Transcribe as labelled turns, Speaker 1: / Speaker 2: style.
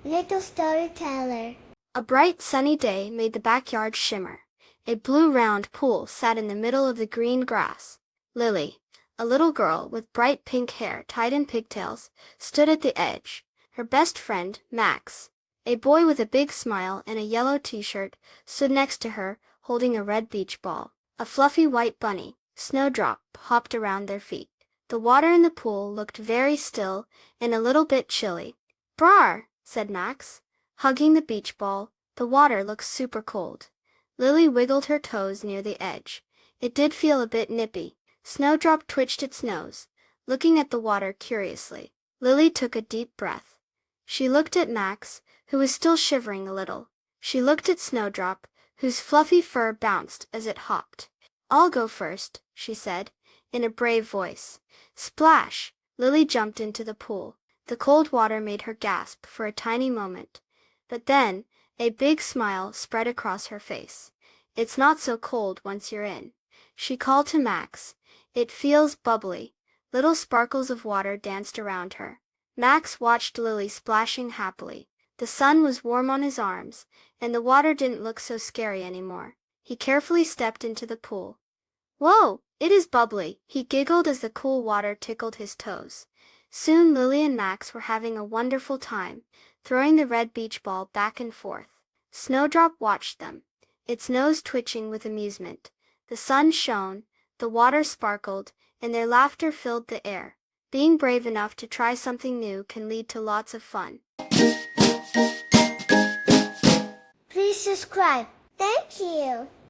Speaker 1: Little storyteller.
Speaker 2: A bright sunny day made the backyard shimmer. A blue round pool sat in the middle of the green grass. Lily, a little girl with bright pink hair tied in pigtails, stood at the edge. Her best friend, Max, a boy with a big smile and a yellow t-shirt, stood next to her, holding a red beach ball. A fluffy white bunny, Snowdrop, hopped around their feet. The water in the pool looked very still and a little bit chilly. "Brar," said Max, hugging the beach ball. "The water looks super cold." Lily wiggled her toes near the edge. It did feel a bit nippy. Snowdrop twitched its nose, looking at the water curiously. Lily took a deep breath. She looked at Max, who was still shivering a little. She looked at Snowdrop, whose fluffy fur bounced as it hopped. "I'll go first," she said, in a brave voice. Splash! Lily jumped into the pool. The cold water made her gasp for a tiny moment. But then, a big smile spread across her face. "It's not so cold once you're in," she called to Max. "It feels bubbly." Little sparkles of water danced around her. Max watched Lily splashing happily. The sun was warm on his arms, and the water didn't look so scary anymore. He carefully stepped into the pool. "Whoa, it is bubbly," he giggled as the cool water tickled his toes. Soon Lily and Max were having a wonderful time, throwing the red beach ball back and forth. Snowdrop watched them, its nose twitching with amusement. The sun shone, the water sparkled, and their laughter filled the air. Being brave enough to try something new can lead to lots of fun.
Speaker 1: Please subscribe. Thank you.